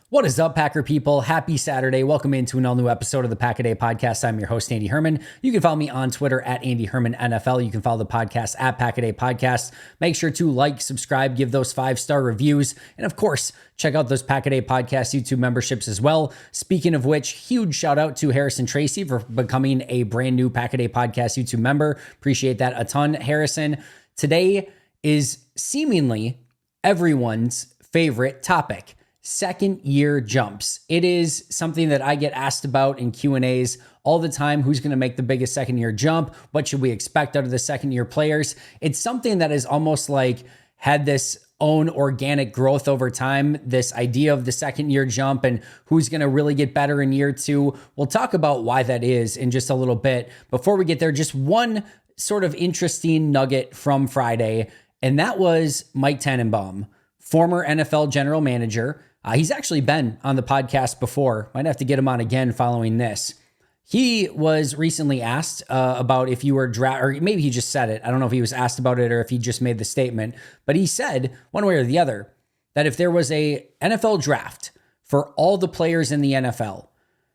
What is up, Packer people? Happy Saturday. Welcome into an all-new episode of the Pack a Day Podcast. I'm your host, Andy Herman. You can follow me on Twitter at Andy Herman NFL. You can follow the podcast at Pack a Day Podcast. Make sure to like, subscribe, give those 5-star reviews, and of course, check out those Pack a Day Podcast YouTube memberships as well. Speaking of which, huge shout out to Harrison Tracy for becoming a brand new Pack a Day Podcast YouTube member. Appreciate that a ton, Harrison. Today is seemingly everyone's favorite topic. Second year jumps. It is something that I get asked about in Q&As all the time. Who's going to make the biggest second year jump? What should we expect out of the second year players? It's something that is almost like had this own organic growth over time, this idea of the second year jump and who's going to really get better in year two. We'll talk about why that is in just a little bit. Before we get there, just one sort of interesting nugget from Friday, and that was Mike Tannenbaum, former NFL general manager. He's actually been on the podcast before. Might have to get him on again following this. He was recently asked about if you were or maybe he just said it. I don't know if he was asked about it or if he just made the statement, but he said one way or the other that if there was a NFL draft for all the players in the NFL,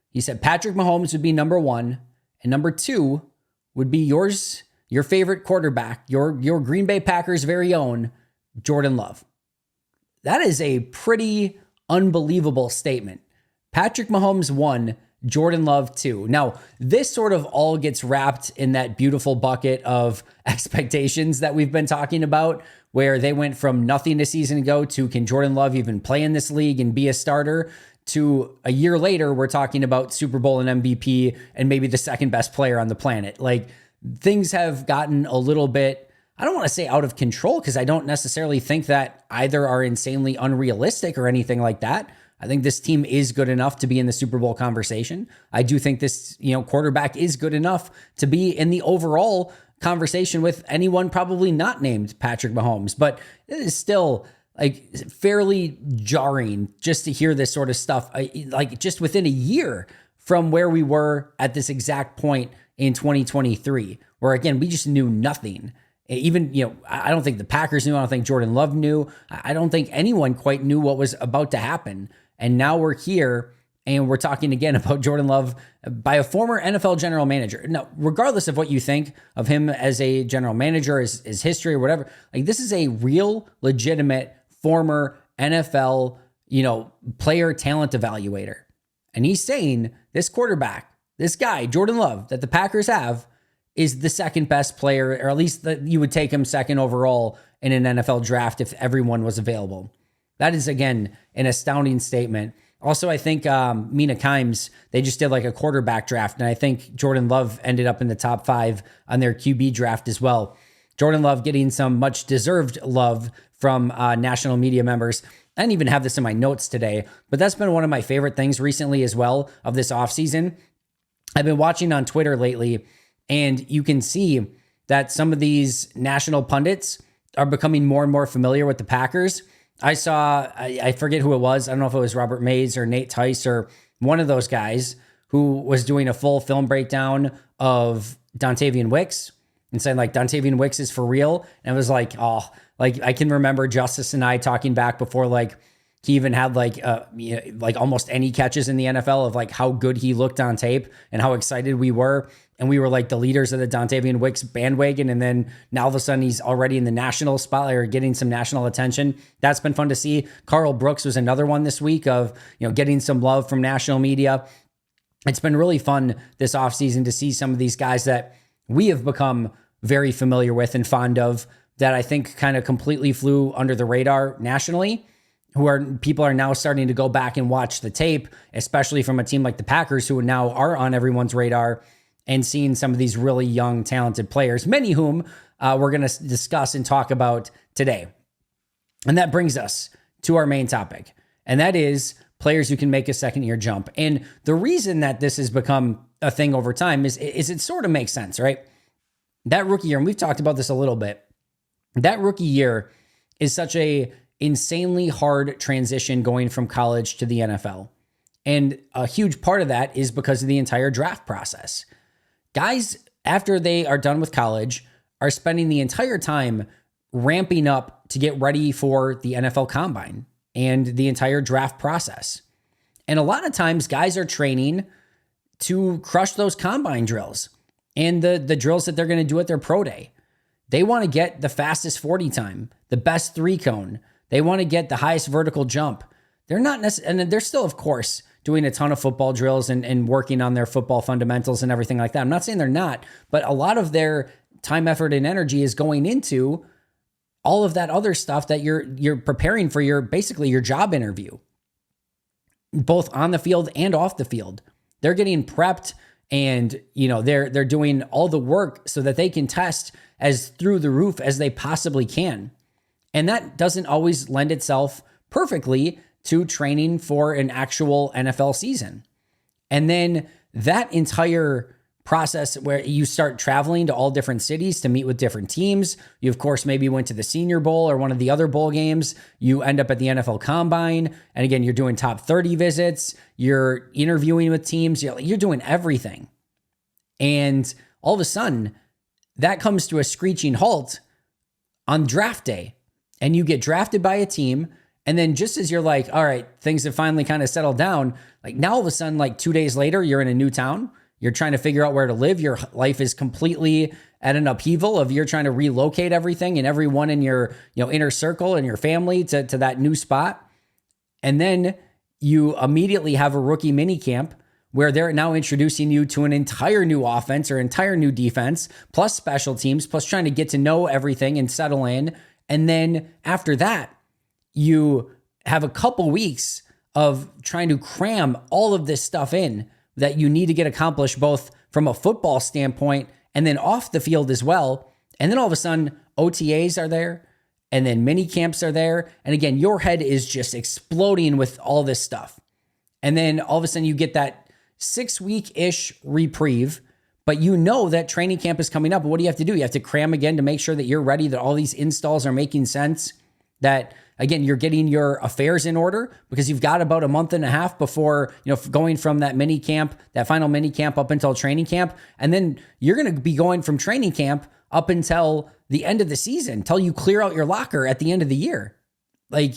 he said Patrick Mahomes would be number one, and number two would be yours, your favorite quarterback, your Green Bay Packers' very own Jordan Love. That is a pretty unbelievable statement. Patrick Mahomes 1, Jordan Love 2. Now, this sort of all gets wrapped in that beautiful bucket of expectations that we've been talking about, where they went from nothing a season ago to can Jordan Love even play in this league and be a starter, to a year later, we're talking about Super Bowl and MVP and maybe the second best player on the planet. Like, things have gotten a little bit, I don't want to say out of control, because I don't necessarily think that either are insanely unrealistic or anything like that. I think this team is good enough to be in the Super Bowl conversation. I do think this, quarterback is good enough to be in the overall conversation with anyone probably not named Patrick Mahomes. But it is still like fairly jarring just to hear this sort of stuff, like just within a year from where we were at this exact point in 2023, where again, we just knew nothing. Even, I don't think the Packers knew. I don't think Jordan Love knew. I don't think anyone quite knew what was about to happen. And now we're here and we're talking again about Jordan Love by a former NFL general manager. Now, regardless of what you think of him as a general manager, his history or whatever, like this is a real, legitimate former NFL, player talent evaluator. And he's saying this quarterback, this guy, Jordan Love, that the Packers have, is the second best player, or at least that you would take him second overall in an NFL draft if everyone was available. That is, again, an astounding statement. Also, I think Mina Kimes, they just did like a quarterback draft, and I think Jordan Love ended up in the top 5 on their QB draft as well. Jordan Love getting some much deserved love from national media members. I didn't even have this in my notes today, but that's been one of my favorite things recently as well of this offseason. I've been watching on Twitter lately, and you can see that some of these national pundits are becoming more and more familiar with the Packers. I saw, I forget who it was. I don't know if it was Robert Mays or Nate Tice or one of those guys who was doing a full film breakdown of Dontavian Wicks and saying like Dontavian Wicks is for real. And it was like, I can remember Justice and I talking back before like he even had like almost any catches in the NFL of like how good he looked on tape and how excited we were. And we were like the leaders of the Dontavian Wicks bandwagon. And then now all of a sudden he's already in the national spotlight or getting some national attention. That's been fun to see. Carl Brooks was another one this week of, getting some love from national media. It's been really fun this offseason to see some of these guys that we have become very familiar with and fond of that I think kind of completely flew under the radar nationally. People are now starting to go back and watch the tape, especially from a team like the Packers, who now are on everyone's radar and seeing some of these really young, talented players, many whom we're going to discuss and talk about today. And that brings us to our main topic, and that is players who can make a second-year jump. And the reason that this has become a thing over time is it sort of makes sense, right? That rookie year, and we've talked about this a little bit, that rookie year is such a insanely hard transition going from college to the NFL. And a huge part of that is because of the entire draft process. Guys, after they are done with college, are spending the entire time ramping up to get ready for the NFL Combine and the entire draft process. And a lot of times guys are training to crush those combine drills and the drills that they're going to do at their pro day. They want to get the fastest 40 time, the best 3-cone. They want to get the highest vertical jump. They're not necessarily, and they're still, of course, doing a ton of football drills and working on their football fundamentals and everything like that. I'm not saying they're not, but a lot of their time, effort, and energy is going into all of that other stuff that you're preparing for basically your job interview, both on the field and off the field. They're getting prepped, and they're doing all the work so that they can test as through the roof as they possibly can. And that doesn't always lend itself perfectly to training for an actual NFL season. And then that entire process where you start traveling to all different cities to meet with different teams. You, of course, maybe went to the Senior Bowl or one of the other bowl games. You end up at the NFL Combine. And again, you're doing top 30 visits. You're interviewing with teams. You're doing everything. And all of a sudden, that comes to a screeching halt on draft day. And you get drafted by a team. And then just as you're like, all right, things have finally kind of settled down, like now all of a sudden, like 2 days later, you're in a new town. You're trying to figure out where to live. Your life is completely at an upheaval of you're trying to relocate everything and everyone in your inner circle and your family to that new spot. And then you immediately have a rookie mini camp where they're now introducing you to an entire new offense or entire new defense, plus special teams, plus trying to get to know everything and settle in. And then after that, you have a couple weeks of trying to cram all of this stuff in that you need to get accomplished both from a football standpoint and then off the field as well. And then all of a sudden, OTAs are there and then mini camps are there. And again, your head is just exploding with all this stuff. And then all of a sudden you get that 6-week-ish reprieve, but you know that training camp is coming up. What do you have to do? You have to cram again to make sure that you're ready, that all these installs are making sense, that again, you're getting your affairs in order because you've got about a month and a half before, going from that mini camp, that final mini camp up until training camp. And then you're going to be going from training camp up until the end of the season, until you clear out your locker at the end of the year. Like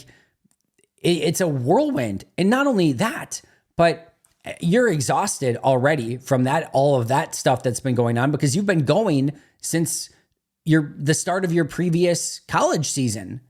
it's a whirlwind. And not only that, but you're exhausted already from all of that stuff that's been going on because you've been going since the start of your previous college season.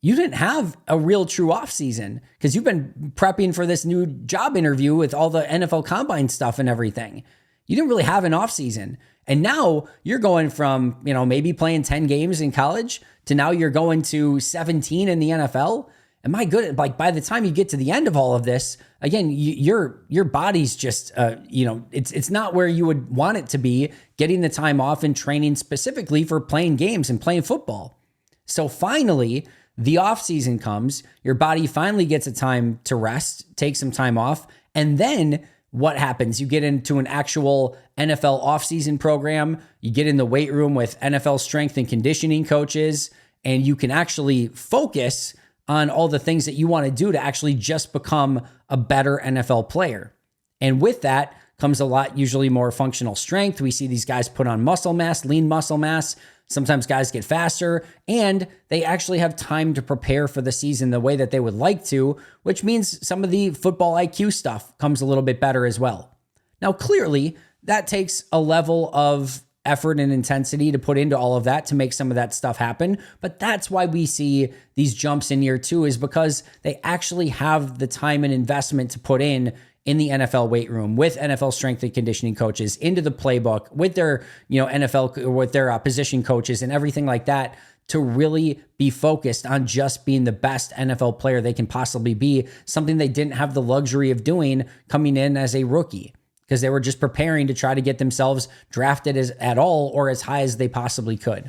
You didn't have a real true off season because you've been prepping for this new job interview with all the NFL Combine stuff and everything. You didn't really have an off season. And now you're going from, maybe playing 10 games in college to now you're going to 17 in the NFL. And my goodness, like by the time you get to the end of all of this, again, your body's just, it's not where you would want it to be, getting the time off and training specifically for playing games and playing football. So finally, the off season comes, your body finally gets a time to rest, take some time off. And then what happens? You get into an actual NFL offseason program. You get in the weight room with NFL strength and conditioning coaches, and you can actually focus on all the things that you want to do to actually just become a better NFL player. And with that comes a lot, usually more functional strength. We see these guys put on muscle mass, lean muscle mass. Sometimes guys get faster and they actually have time to prepare for the season the way that they would like to, which means some of the football IQ stuff comes a little bit better as well. Now, clearly, that takes a level of effort and intensity to put into all of that to make some of that stuff happen. But that's why we see these jumps in year 2 is because they actually have the time and investment to put in the NFL weight room with NFL strength and conditioning coaches, into the playbook with their, NFL, with their position coaches and everything like that to really be focused on just being the best NFL player they can possibly be, something they didn't have the luxury of doing coming in as a rookie because they were just preparing to try to get themselves drafted at all or as high as they possibly could.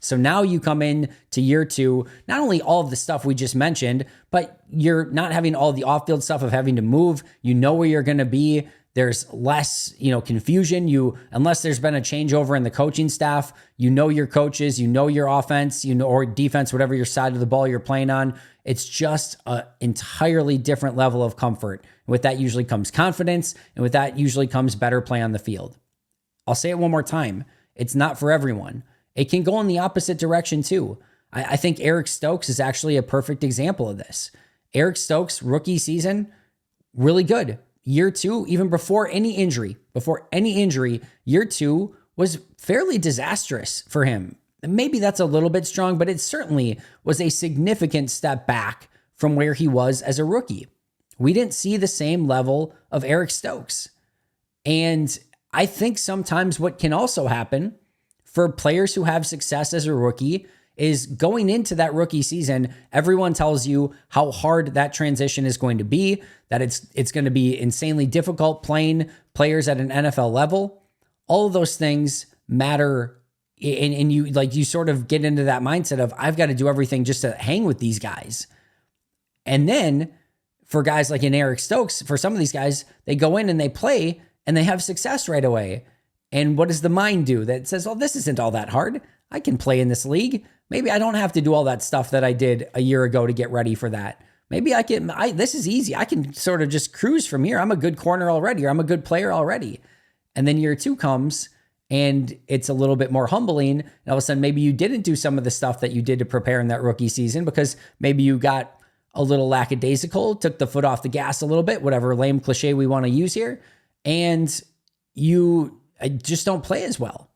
So now you come in to year 2, not only all of the stuff we just mentioned, but you're not having all the off-field stuff of having to move. You know where you're going to be. There's less, confusion. Unless there's been a changeover in the coaching staff, your coaches, your offense, or defense, whatever your side of the ball you're playing on. It's just an entirely different level of comfort. And with that usually comes confidence, and with that usually comes better play on the field. I'll say it one more time. It's not for everyone. It can go in the opposite direction too. I think Eric Stokes is actually a perfect example of this. Eric Stokes' rookie season really good. Year two, even before any injury, year two was fairly disastrous for him. Maybe that's a little bit strong, but it certainly was a significant step back from where he was as a rookie. We didn't see the same level of Eric Stokes. And I think sometimes what can also happen for players who have success as a rookie is going into that rookie season, everyone tells you how hard that transition is going to be, that it's going to be insanely difficult playing players at an NFL level. All of those things matter, and you sort of get into that mindset of, I've got to do everything just to hang with these guys. And then for guys like an Eric Stokes, for some of these guys, they go in and they play and they have success right away. And what does the mind do that says, oh, this isn't all that hard. I can play in this league. Maybe I don't have to do all that stuff that I did a year ago to get ready for that. Maybe this is easy. I can sort of just cruise from here. I'm a good corner already, or I'm a good player already. And then year two comes and it's a little bit more humbling. And all of a sudden, maybe you didn't do some of the stuff that you did to prepare in that rookie season because maybe you got a little lackadaisical, took the foot off the gas a little bit, whatever lame cliche we want to use here. And you just don't play as well.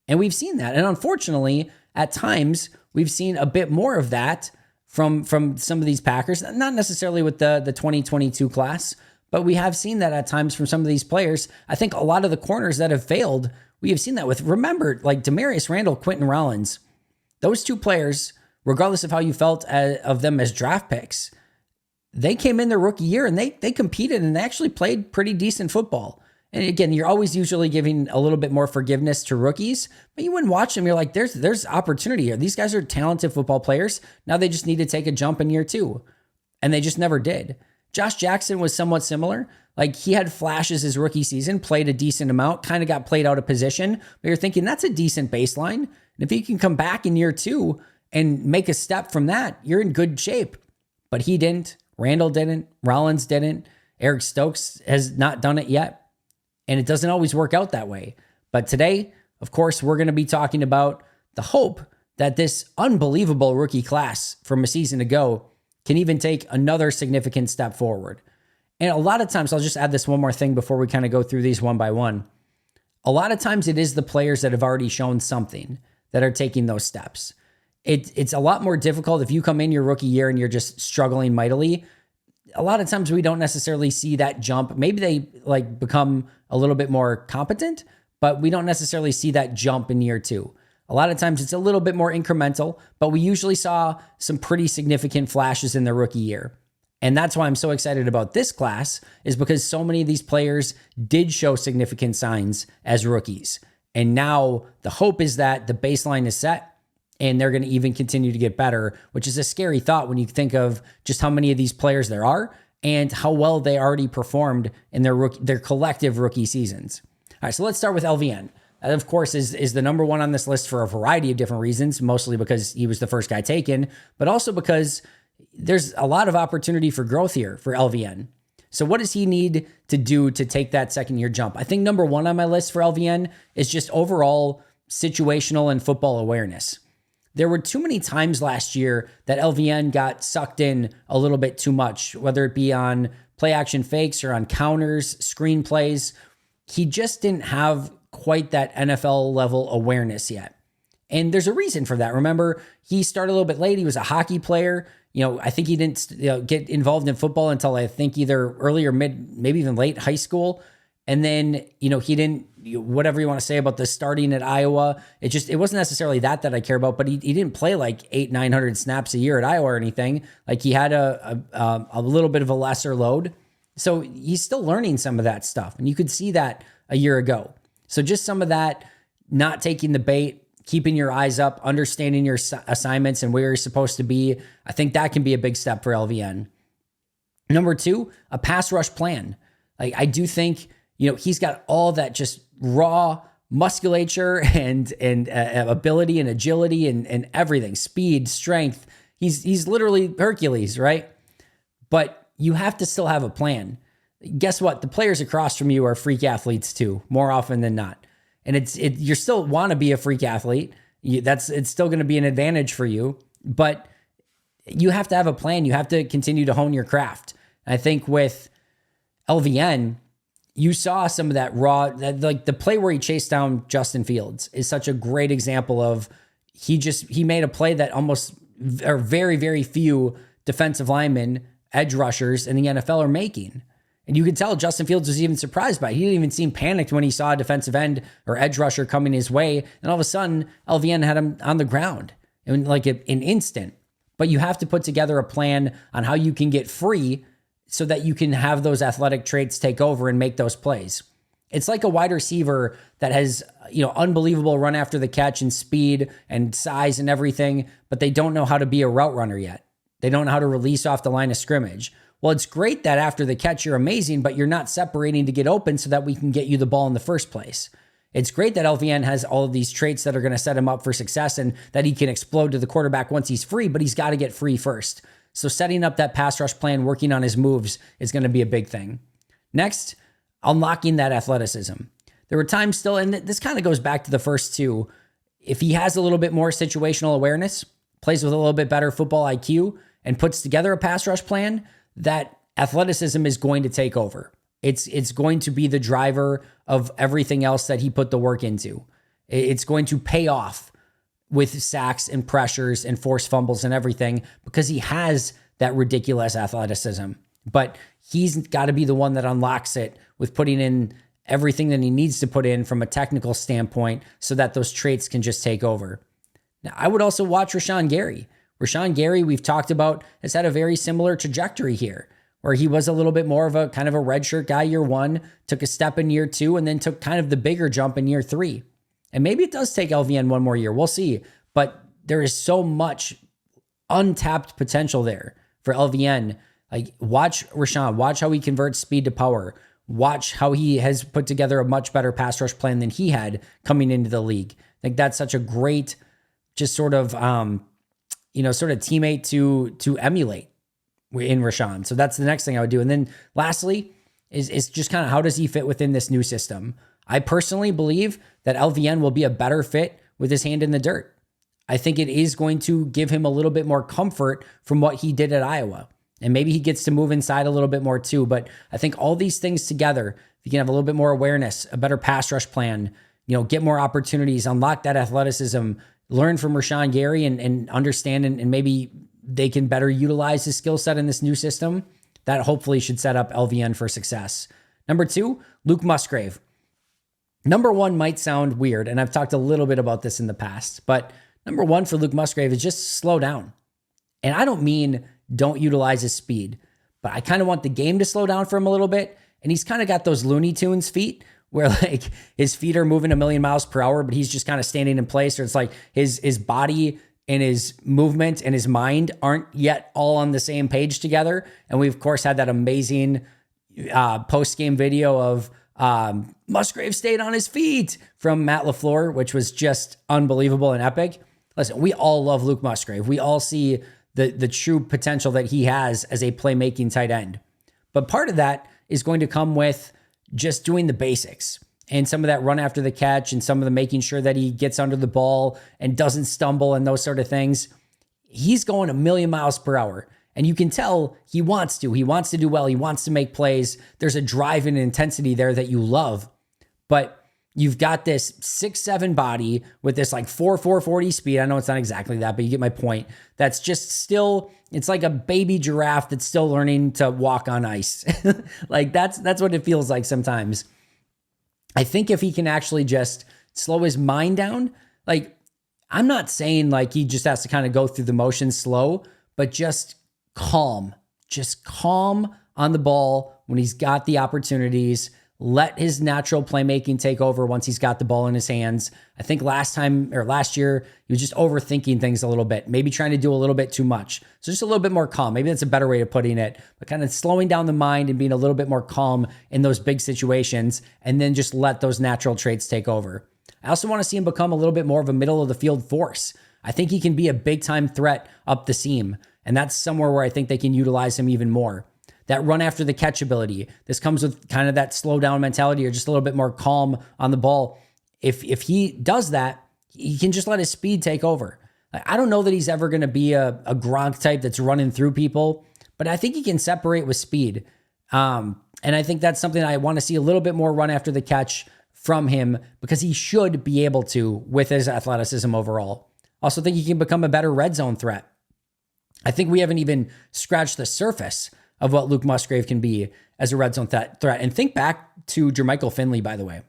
And we've seen that. And unfortunately, at times, we've seen a bit more of that from some of these Packers, not necessarily with the 2022 class, but we have seen that at times from some of these players. I think a lot of the corners that have failed, we have seen that with. Remember, like Demarius Randall, Quentin Rollins, those two players, regardless of how you felt of them as draft picks, they came in their rookie year and they competed and they actually played pretty decent football. And again, you're always usually giving a little bit more forgiveness to rookies, but you wouldn't watch them. You're like, there's opportunity here. These guys are talented football players. Now they just need to take a jump in year two. And they just never did. Josh Jackson was somewhat similar. Like he had flashes his rookie season, played a decent amount, kind of got played out of position. But you're thinking that's a decent baseline. And if he can come back in year two and make a step from that, you're in good shape. But he didn't. Randall didn't. Rollins didn't. Eric Stokes has not done it yet. And it doesn't always work out that way. But today, of course, we're going to be talking about the hope that this unbelievable rookie class from a season ago can even take another significant step forward. And a lot of times, I'll just add this one more thing before we kind of go through these one by one. A lot of times it is the players that have already shown something that are taking those steps. It's a lot more difficult if you come in your rookie year and you're just struggling mightily. A lot of times we don't necessarily see that jump. Maybe they become a little bit more competent, but we don't necessarily see that jump in year two. A lot of times it's a little bit more incremental, but we usually saw some pretty significant flashes in their rookie year. And that's why I'm so excited about this class, is because so many of these players did show significant signs as rookies. And now the hope is that the baseline is set and they're going to even continue to get better, which is a scary thought when you think of just how many of these players there are and how well they already performed in their collective rookie seasons. All right, so let's start with LVN. That, of course, is the number one on this list for a variety of different reasons, mostly because he was the first guy taken, but also because there's a lot of opportunity for growth here for LVN. So what does he need to do to take that second year jump? I think number one on my list for LVN is just overall situational and football awareness. There were too many times last year that LVN got sucked in a little bit too much, whether it be on play action fakes or on counters, screen plays. He just didn't have quite that NFL level awareness yet. And there's a reason for that. Remember, he started a little bit late. He was a hockey player. I think he didn't get involved in football until I think either early or mid, maybe even late high school. And then, he didn't, whatever you want to say about the starting at Iowa, it wasn't necessarily that I care about, but he didn't play like 800-900 snaps a year at Iowa or anything. Like he had a little bit of a lesser load. So he's still learning some of that stuff. And you could see that a year ago. So just some of that, not taking the bait, keeping your eyes up, understanding your assignments and where you're supposed to be. I think that can be a big step for LVN. Number two, a pass rush plan. Like I do think, he's got all that just raw musculature and ability and agility and everything, speed, strength. He's literally Hercules, right? But you have to still have a plan. Guess what? The players across from you are freak athletes too, more often than not. And you still want to be a freak athlete. It's still going to be an advantage for you, but you have to have a plan. You have to continue to hone your craft. I think with LVN, you saw some of that raw, like the play where he chased down Justin Fields is such a great example of he made a play that almost, or very, very few defensive linemen, edge rushers in the NFL are making. And you could tell Justin Fields was even surprised by it. He didn't even seem panicked when he saw a defensive end or edge rusher coming his way. And all of a sudden, LVN had him on the ground in like an instant. But you have to put together a plan on how you can get free so that you can have those athletic traits take over and make those plays. It's like a wide receiver that has, unbelievable run after the catch and speed and size and everything, but they don't know how to be a route runner yet. They don't know how to release off the line of scrimmage. Well, it's great that after the catch, you're amazing, but you're not separating to get open so that we can get you the ball in the first place. It's great that LVN has all of these traits that are going to set him up for success and that he can explode to the quarterback once he's free, but he's got to get free first. So setting up that pass rush plan, working on his moves is going to be a big thing. Next, unlocking that athleticism. There were times still, and this kind of goes back to the first two, if he has a little bit more situational awareness, plays with a little bit better football IQ, and puts together a pass rush plan, that athleticism is going to take over. It's going to be the driver of everything else that he put the work into. It's going to pay off with sacks and pressures and forced fumbles and everything because he has that ridiculous athleticism. But he's got to be the one that unlocks it with putting in everything that he needs to put in from a technical standpoint so that those traits can just take over. Now, I would also watch Rashawn Gary. Rashawn Gary, we've talked about, has had a very similar trajectory here, where he was a little bit more of a kind of a redshirt guy year one, took a step in year two, and then took kind of the bigger jump in year three. And maybe it does take LVN one more year. We'll see. But there is so much untapped potential there for LVN. Like, watch Rashawn. Watch how he converts speed to power. Watch how he has put together a much better pass rush plan than he had coming into the league. I think that's such a great, just sort of, teammate to emulate in Rashawn. So that's the next thing I would do. And then lastly is just kind of how does he fit within this new system? I personally believe that LVN will be a better fit with his hand in the dirt. I think it is going to give him a little bit more comfort from what he did at Iowa. And maybe he gets to move inside a little bit more too. But I think all these things together, if you can have a little bit more awareness, a better pass rush plan, get more opportunities, unlock that athleticism, learn from Rashawn Gary and understand and maybe they can better utilize his skill set in this new system, that hopefully should set up LVN for success. Number two, Luke Musgrave. Number one might sound weird, and I've talked a little bit about this in the past, but number one for Luke Musgrave is just slow down. And I don't mean don't utilize his speed, but I kind of want the game to slow down for him a little bit. And he's kind of got those Looney Tunes feet where like his feet are moving a million miles per hour, but he's just kind of standing in place. Or it's like his body and his movement and his mind aren't yet all on the same page together. And we, of course, had that amazing post-game video of Musgrave stayed on his feet from Matt LaFleur, which was just unbelievable and epic. Listen, we all love Luke Musgrave. We all see the true potential that he has as a playmaking tight end. But part of that is going to come with just doing the basics and some of that run after the catch and some of the making sure that he gets under the ball and doesn't stumble and those sort of things. He's going a million miles per hour. And you can tell he wants to. He wants to do well. He wants to make plays. There's a drive and intensity there that you love. But you've got this 6'7" body with this like 440 speed. I know it's not exactly that, but you get my point. That's just still, it's like a baby giraffe that's still learning to walk on ice. Like that's what it feels like sometimes. I think if he can actually just slow his mind down, like I'm not saying like he just has to kind of go through the motions slow, but just calm on the ball when he's got the opportunities. Let his natural playmaking take over once he's got the ball in his hands. I think last year, he was just overthinking things a little bit, maybe trying to do a little bit too much. So just a little bit more calm. Maybe that's a better way of putting it, but kind of slowing down the mind and being a little bit more calm in those big situations, and then just let those natural traits take over. I also want to see him become a little bit more of a middle of the field force. I think he can be a big time threat up the seam. And that's somewhere where I think they can utilize him even more. That run after the catch ability. This comes with kind of that slow down mentality or just a little bit more calm on the ball. If he does that, he can just let his speed take over. I don't know that he's ever going to be a Gronk type that's running through people, but I think he can separate with speed. And I think that's something I want to see a little bit more run after the catch from him because he should be able to with his athleticism overall. Also think he can become a better red zone threat. I think we haven't even scratched the surface of what Luke Musgrave can be as a red zone threat. And think back to Jermichael Finley, by the way.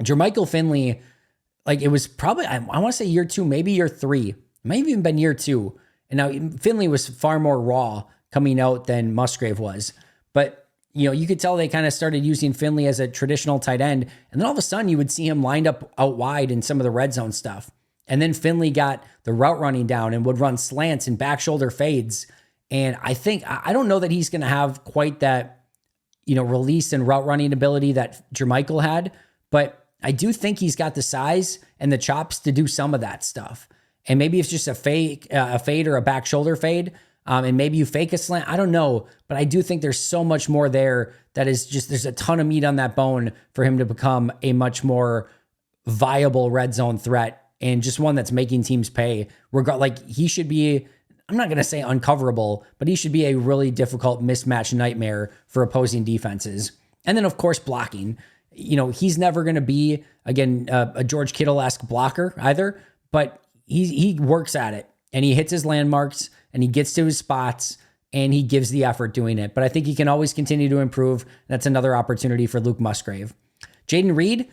Jermichael Finley, like it was probably, I want to say year 2, maybe year 3. It might have even been year 2. And now Finley was far more raw coming out than Musgrave was. But you could tell they kind of started using Finley as a traditional tight end. And then all of a sudden you would see him lined up out wide in some of the red zone stuff. And then Finley got the route running down and would run slants and back shoulder fades. And I don't know that he's going to have quite that, release and route running ability that Jermichael had, but I do think he's got the size and the chops to do some of that stuff. And maybe it's just a fade or a back shoulder fade. And maybe you fake a slant. I don't know, but I do think there's so much more there that is just, there's a ton of meat on that bone for him to become a much more viable red zone threat and just one that's making teams pay. He should be, I'm not going to say uncoverable, but he should be a really difficult mismatch nightmare for opposing defenses. And then, of course, blocking. He's never going to be, again, a George Kittle-esque blocker either, but he works at it and he hits his landmarks and he gets to his spots and he gives the effort doing it. But I think he can always continue to improve. That's another opportunity for Luke Musgrave. Jaden Reed,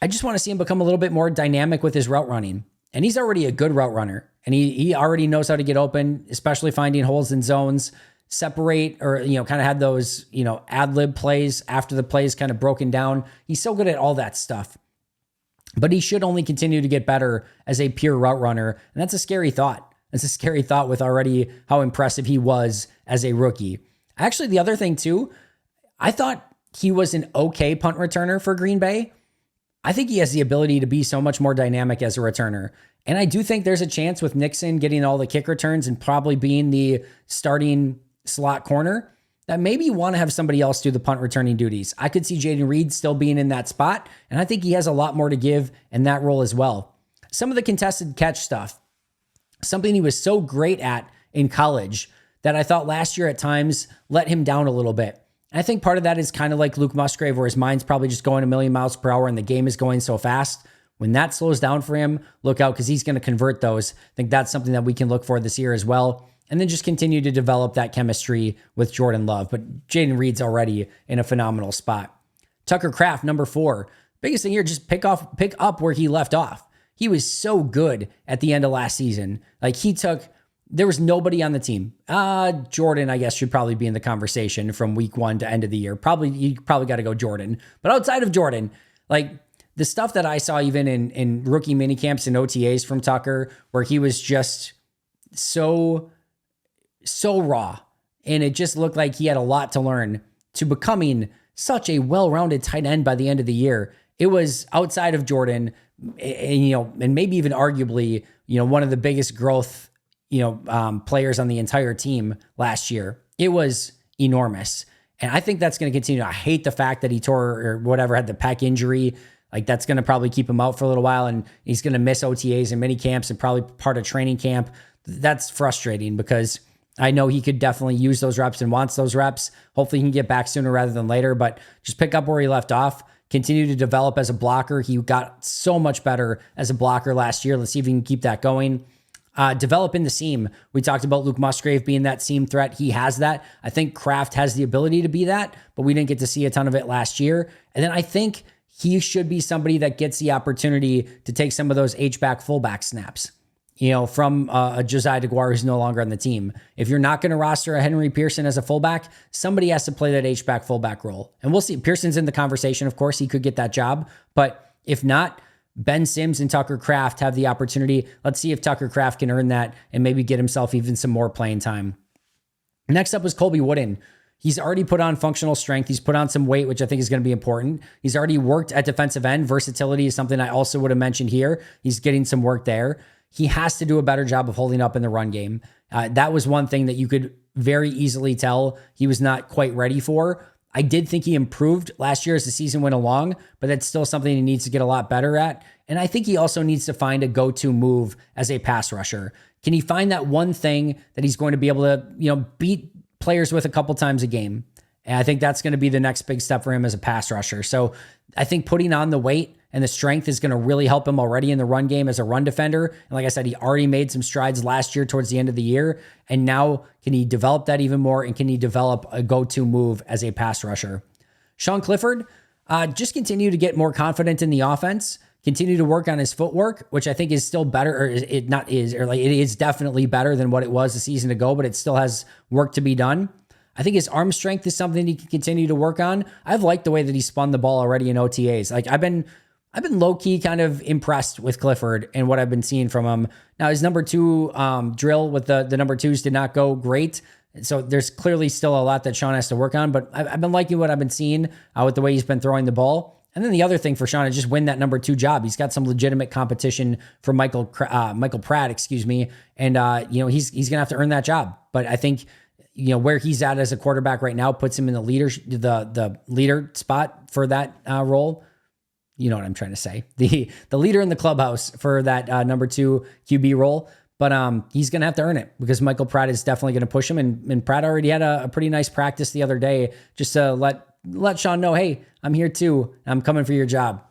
I just want to see him become a little bit more dynamic with his route running. And he's already a good route runner. And he already knows how to get open, especially finding holes in zones, separate or, kind of had those, ad-lib plays after the plays kind of broken down. He's so good at all that stuff. But he should only continue to get better as a pure route runner. And that's a scary thought. It's a scary thought with already how impressive he was as a rookie. Actually, the other thing too, I thought he was an okay punt returner for Green Bay. I think he has the ability to be so much more dynamic as a returner. And I do think there's a chance with Nixon getting all the kick returns and probably being the starting slot corner that maybe you want to have somebody else do the punt returning duties. I could see Jaden Reed still being in that spot. And I think he has a lot more to give in that role as well. Some of the contested catch stuff, something he was so great at in college that I thought last year at times let him down a little bit. And I think part of that is kind of like Luke Musgrave, where his mind's probably just going a million miles per hour and the game is going so fast. When that slows down for him, look out because he's going to convert those. I think that's something that we can look for this year as well. And then just continue to develop that chemistry with Jordan Love. But Jaden Reed's already in a phenomenal spot. Tucker Kraft, number 4. Biggest thing here, just pick up where he left off. He was so good at the end of last season. There was nobody on the team. Jordan, I guess, should probably be in the conversation from week 1 to end of the year. You probably got to go Jordan. But outside of Jordan, the stuff that I saw even in rookie minicamps and OTAs from Tucker, where he was just so raw. And it just looked like he had a lot to learn to becoming such a well-rounded tight end by the end of the year. It was outside of Jordan, and maybe even arguably, one of the biggest growth players on the entire team last year. It was enormous. And I think that's going to continue. I hate the fact that he tore or whatever, had the pec injury. That's going to probably keep him out for a little while, and he's going to miss OTAs and mini camps and probably part of training camp. That's frustrating because I know he could definitely use those reps and wants those reps. Hopefully he can get back sooner rather than later, but just pick up where he left off. Continue to develop as a blocker. He got so much better as a blocker last year. Let's see if he can keep that going. Develop in the seam. We talked about Luke Musgrave being that seam threat. He has that. I think Kraft has the ability to be that, but we didn't get to see a ton of it last year. And then I think he should be somebody that gets the opportunity to take some of those H-back fullback snaps, from a Josiah DeGuara who's no longer on the team. If you're not going to roster a Henry Pearson as a fullback, somebody has to play that H-back fullback role. And we'll see. Pearson's in the conversation. Of course, he could get that job. But if not, Ben Sims and Tucker Kraft have the opportunity. Let's see if Tucker Kraft can earn that and maybe get himself even some more playing time. Next up was Colby Wooden. He's already put on functional strength. He's put on some weight, which I think is going to be important. He's already worked at defensive end. Versatility is something I also would have mentioned here. He's getting some work there. He has to do a better job of holding up in the run game. That was one thing that you could very easily tell he was not quite ready for. I did think he improved last year as the season went along, but that's still something he needs to get a lot better at. And I think he also needs to find a go-to move as a pass rusher. Can he find that one thing that he's going to be able to, beat players with a couple times a game? And I think that's going to be the next big step for him as a pass rusher. So I think putting on the weight and the strength is going to really help him already in the run game as a run defender. And like I said, he already made some strides last year towards the end of the year. And now can he develop that even more? And can he develop a go-to move as a pass rusher? Sean Clifford, just continue to get more confident in the offense. Continue to work on his footwork, which I think is still better, or it is definitely better than what it was a season ago, but it still has work to be done. I think his arm strength is something he can continue to work on. I've liked the way that he spun the ball already in OTAs. Like I've been low key kind of impressed with Clifford and what I've been seeing from him. Now his number 2 drill with the number 2s did not go great. So there's clearly still a lot that Sean has to work on, but I've been liking what I've been seeing with the way he's been throwing the ball. And then the other thing for Sean is just win that number 2 job. He's got some legitimate competition for Michael Pratt, and he's gonna have to earn that job. But I think where he's at as a quarterback right now puts him in the leader spot for that role. You know what I'm trying to say. The leader in the clubhouse for that number 2 QB role. But he's going to have to earn it because Michael Pratt is definitely going to push him. And Pratt already had a pretty nice practice the other day just to let Sean know, hey, I'm here too. I'm coming for your job.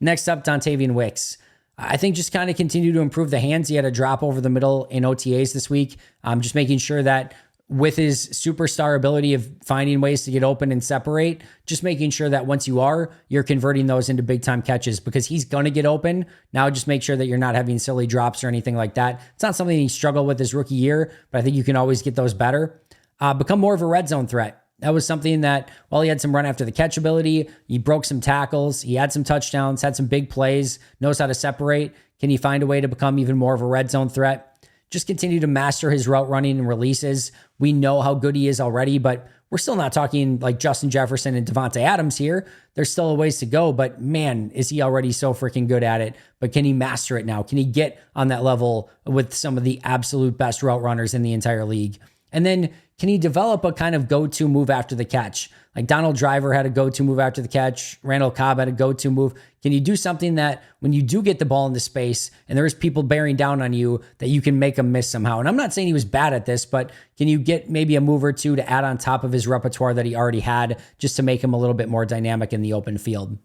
Next up, Dontavian Wicks. I think just kind of continue to improve the hands. He had a drop over the middle in OTAs this week. Just making sure that with his superstar ability of finding ways to get open and separate, just making sure that once you're converting those into big time catches because he's going to get open. Now just make sure that you're not having silly drops or anything like that. It's not something he struggled with his rookie year, but I think you can always get those better. Become more of a red zone threat. That was something that while he had some run after the catch ability, he broke some tackles, he had some touchdowns, had some big plays, knows how to separate. Can he find a way to become even more of a red zone threat? Just continue to master his route running and releases. We know how good he is already, but we're still not talking like Justin Jefferson and Devontae Adams here. There's still a ways to go, but man, is he already so freaking good at it. But can he master it now? Can he get on that level with some of the absolute best route runners in the entire league? And then can he develop a kind of go-to move after the catch? Like Donald Driver had a go-to move after the catch. Randall Cobb had a go-to move. Can you do something that when you do get the ball into space and there's people bearing down on you that you can make them miss somehow? And I'm not saying he was bad at this, but can you get maybe a move or two to add on top of his repertoire that he already had just to make him a little bit more dynamic in the open field?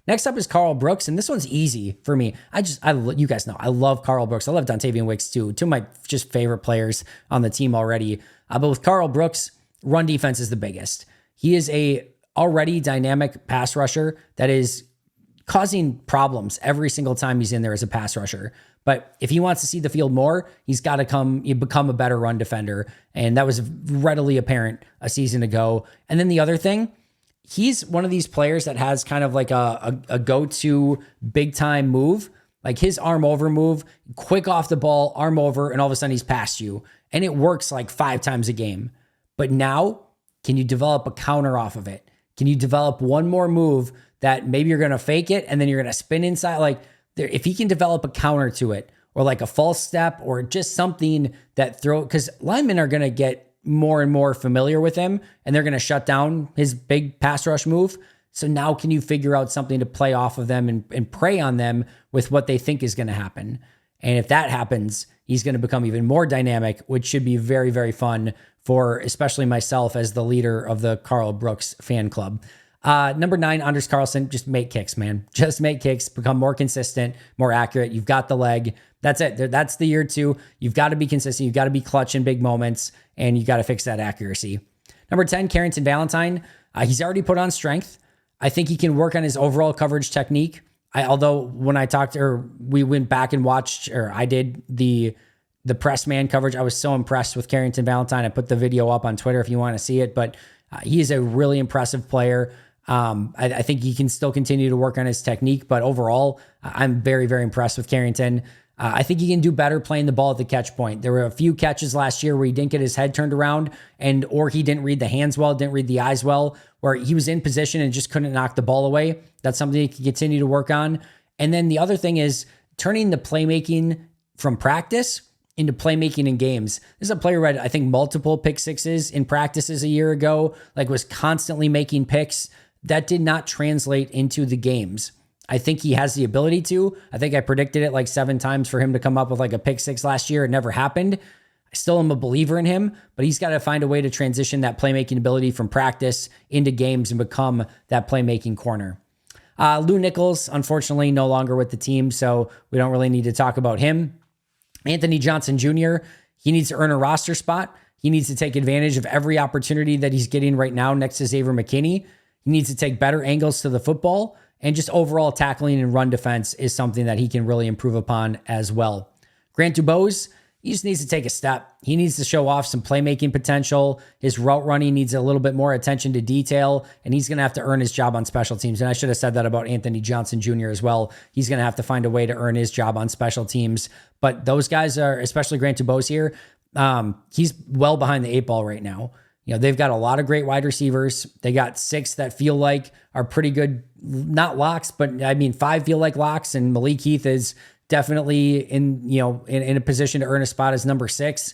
Next up is Carl Brooks, and this one's easy for me. You guys know, I love Carl Brooks. I love Dontavian Wicks too. Two of my just favorite players on the team already. But with Carl Brooks, run defense is the biggest. He is a already dynamic pass rusher that is causing problems every single time he's in there as a pass rusher. But if he wants to see the field more, he's got to become a better run defender. And that was readily apparent a season ago. And then the other thing, he's one of these players that has kind of like a go-to big time move, like his arm over move, quick off the ball, arm over, and all of a sudden he's past you. And it works like 5 times a game. But now, can you develop a counter off of it? Can you develop one more move that maybe you're going to fake it and then you're going to spin inside? Like if he can develop a counter to it or like a false step or just something that because linemen are going to get more and more familiar with him and they're going to shut down his big pass rush move. So now can you figure out something to play off of them and prey on them with what they think is going to happen? And if that happens, he's going to become even more dynamic, which should be very, very fun for especially myself as the leader of the Carl Brooks fan club. Number 9, Anders Carlson, just make kicks, man. Just make kicks, become more consistent, more accurate. You've got the leg. That's it. That's the year 2. You've got to be consistent. You've got to be clutch in big moments, and you got to fix that accuracy. Number 10, Carrington Valentine. He's already put on strength. I think he can work on his overall coverage technique. Although when I talked or we went back and watched, or I did the press man coverage, I was so impressed with Carrington Valentine. I put the video up on Twitter if you want to see it, but he is a really impressive player. I think he can still continue to work on his technique, but overall, I'm very, very impressed with Carrington. I think he can do better playing the ball at the catch point. There were a few catches last year where he didn't get his head turned around or he didn't read the hands well, didn't read the eyes well, where he was in position and just couldn't knock the ball away. That's something he can continue to work on. And then the other thing is turning the playmaking from practice into playmaking in games. This is a player who had, I think, multiple pick sixes in practices a year ago, like was constantly making picks. That did not translate into the games. I think he has the ability to. I think I predicted it like 7 times for him to come up with like a pick 6 last year. It never happened. I still am a believer in him, but he's got to find a way to transition that playmaking ability from practice into games and become that playmaking corner. Lou Nichols, unfortunately, no longer with the team, so we don't really need to talk about him. Anthony Johnson Jr., he needs to earn a roster spot. He needs to take advantage of every opportunity that he's getting right now next to Xavier McKinney. He needs to take better angles to the football, and just overall tackling and run defense is something that he can really improve upon as well. Grant Dubose, he just needs to take a step. He needs to show off some playmaking potential. His route running needs a little bit more attention to detail, and he's going to have to earn his job on special teams. And I should have said that about Anthony Johnson Jr. as well. He's going to have to find a way to earn his job on special teams. But those guys are, especially Grant Dubose here, he's well behind the 8 ball right now. They've got a lot of great wide receivers. They got 6 that feel like are pretty good, not locks, but 5 feel like locks. And Malik Heath is definitely in a position to earn a spot as number 6.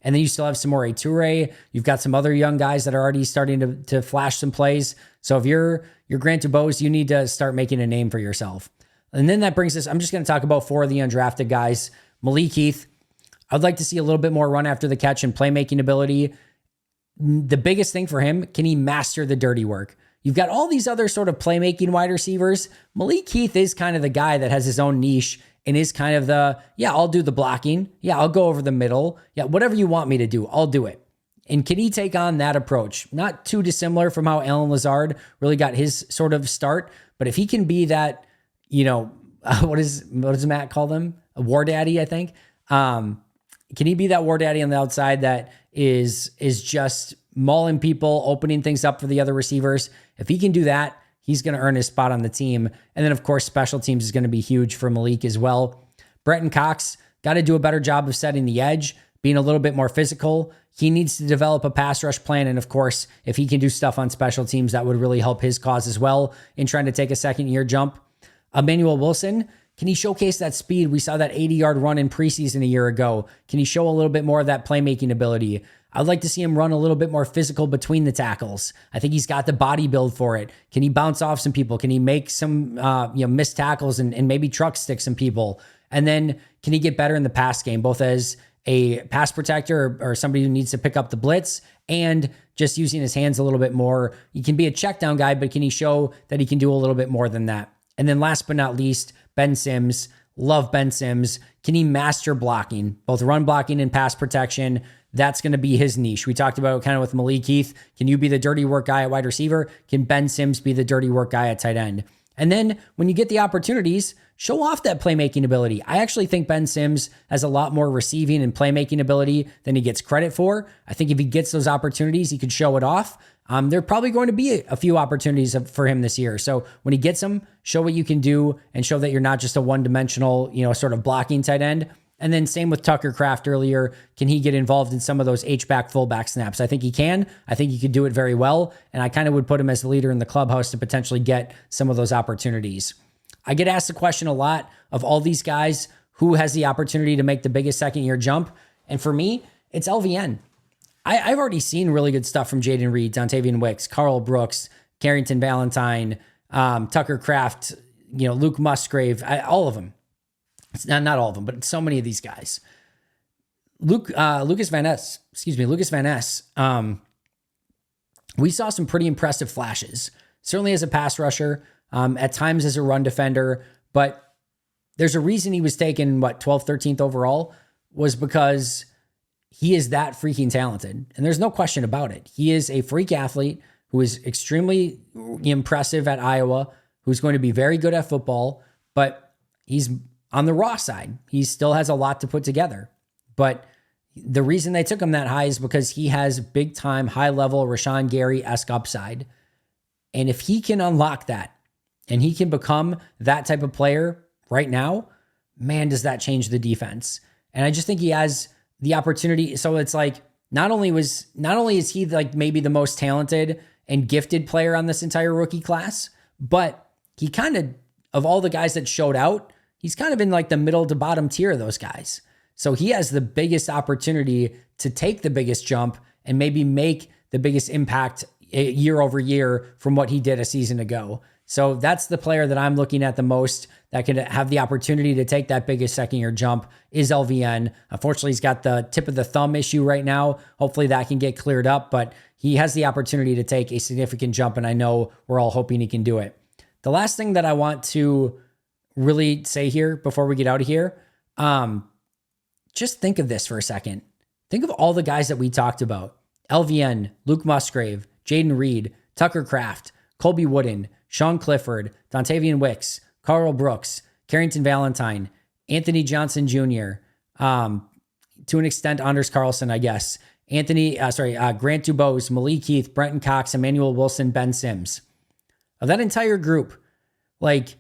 And then you still have Samori Toure. You've got some other young guys that are already starting to flash some plays. So if you're Grant Dubose, you need to start making a name for yourself. And then that brings us, I'm just going to talk about 4 of the undrafted guys. Malik Heath, I'd like to see a little bit more run after the catch and playmaking ability. The biggest thing for him, can he master the dirty work? You've got all these other sort of playmaking wide receivers. Malik Heath is kind of the guy that has his own niche and is kind of I'll do the blocking. Yeah, I'll go over the middle. Yeah, whatever you want me to do, I'll do it. And can he take on that approach? Not too dissimilar from how Alan Lazard really got his sort of start. But if he can be that, what does Matt call them? A war daddy, I think. Can he be that war daddy on the outside that is just mauling people, opening things up for the other receivers? If he can do that, he's going to earn his spot on the team. And then, of course, special teams is going to be huge for Malik as well. Brenton Cox got to do a better job of setting the edge, being a little bit more physical. He needs to develop a pass rush plan. And, of course, if he can do stuff on special teams, that would really help his cause as well in trying to take a second-year jump. Emmanuel Wilson, can he showcase that speed? We saw that 80-yard run in preseason a year ago. Can he show a little bit more of that playmaking ability? I'd like to see him run a little bit more physical between the tackles. I think he's got the body build for it. Can he bounce off some people? Can he make some missed tackles and maybe truck stick some people? And then can he get better in the pass game, both as a pass protector or somebody who needs to pick up the blitz and just using his hands a little bit more? He can be a check down guy, but can he show that he can do a little bit more than that? And then last but not least, Ben Sims. Love Ben Sims. Can he master blocking, both run blocking and pass protection? That's going to be his niche. We talked about kind of with Malik Heath. Can you be the dirty work guy at wide receiver? Can Ben Sims be the dirty work guy at tight end? And then when you get the opportunities, show off that playmaking ability. I actually think Ben Sims has a lot more receiving and playmaking ability than he gets credit for. I think if he gets those opportunities, he could show it off. There are probably going to be a few opportunities for him this year. So when he gets them, show what you can do and show that you're not just a one-dimensional, sort of blocking tight end. And then same with Tucker Kraft earlier. Can he get involved in some of those H-back, fullback snaps? I think he can. I think he could do it very well. And I kind of would put him as the leader in the clubhouse to potentially get some of those opportunities. I get asked the question a lot of all these guys, who has the opportunity to make the biggest second-year jump? And for me, it's LVN. I've already seen really good stuff from Jaden Reed, Dontavian Wicks, Carl Brooks, Carrington Valentine, Tucker Kraft, Luke Musgrave, all of them. It's not all of them, but so many of these guys. Lucas Van Ness. We saw some pretty impressive flashes, certainly as a pass rusher, at times as a run defender, but there's a reason he was taken, 12th, 13th overall, was because he is that freaking talented. And there's no question about it. He is a freak athlete who is extremely impressive at Iowa, who's going to be very good at football, but he's on the raw side. He still has a lot to put together. But the reason they took him that high is because he has big time, high level Rashawn Gary-esque upside. And if he can unlock that and he can become that type of player right now, man, does that change the defense. And I just think he has the opportunity. So it's like, not only is he like maybe the most talented and gifted player on this entire rookie class, but he kind of all the guys that showed out, he's kind of in like the middle to bottom tier of those guys. So he has the biggest opportunity to take the biggest jump and maybe make the biggest impact year over year from what he did a season ago. So that's the player that I'm looking at the most that could have the opportunity to take that biggest second-year jump is LVN. Unfortunately, he's got the tip of the thumb issue right now. Hopefully that can get cleared up, but he has the opportunity to take a significant jump, and I know we're all hoping he can do it. The last thing that I want to really say here before we get out of here, just think of this for a second. Think of all the guys that we talked about. LVN, Luke Musgrave, Jaden Reed, Tucker Kraft, Colby Wooden, Sean Clifford, Dontavian Wicks, Carl Brooks, Carrington Valentine, Anthony Johnson Jr., to an extent, Anders Carlson, I guess. Grant Dubose, Malik Heath, Brenton Cox, Emmanuel Wilson, Ben Sims. Of that entire group, like,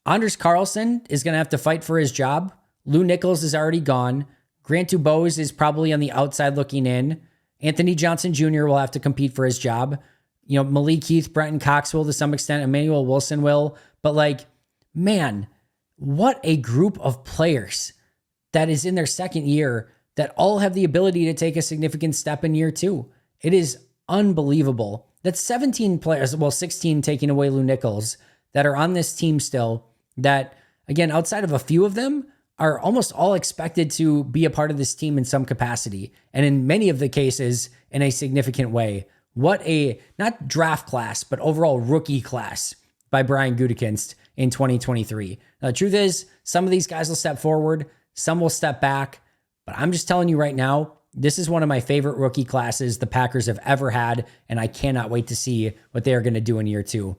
Anders Carlson is going to have to fight for his job. Lou Nichols is already gone. Grant Dubose is probably on the outside looking in. Anthony Johnson Jr. will have to compete for his job. You know, Malik Heath, Brenton Cox will to some extent. Emmanuel Wilson will. But like, man, what a group of players that is in their second year that all have the ability to take a significant step in year two. It is unbelievable. That's 17 players, well, 16 taking away Lou Nichols, that are on this team still that, again, outside of a few of them, are almost all expected to be a part of this team in some capacity. And in many of the cases, in a significant way. What a, not draft class, but overall rookie class by Brian Gutekunst in 2023. Now, the truth is, some of these guys will step forward, some will step back, but I'm just telling you right now, this is one of my favorite rookie classes the Packers have ever had, and I cannot wait to see what they are going to do in year two.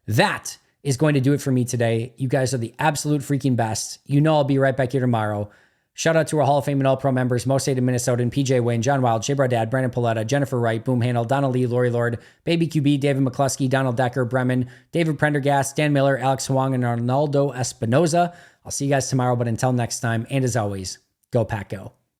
That is going to do it for me today. You guys are the absolute freaking best. You know I'll be right back here tomorrow. Shout out to our Hall of Fame and All-Pro members, Most Hated Minnesotan, PJ Wayne, John Wild, Shea Bradad, Brandon Paletta, Jennifer Wright, Boom Handle, Donna Lee, Lori Lord, Baby QB, David McCluskey, Donald Decker, Bremen, David Prendergast, Dan Miller, Alex Huang, and Arnaldo Espinoza. I'll see you guys tomorrow, but until next time, and as always, go Pack Go.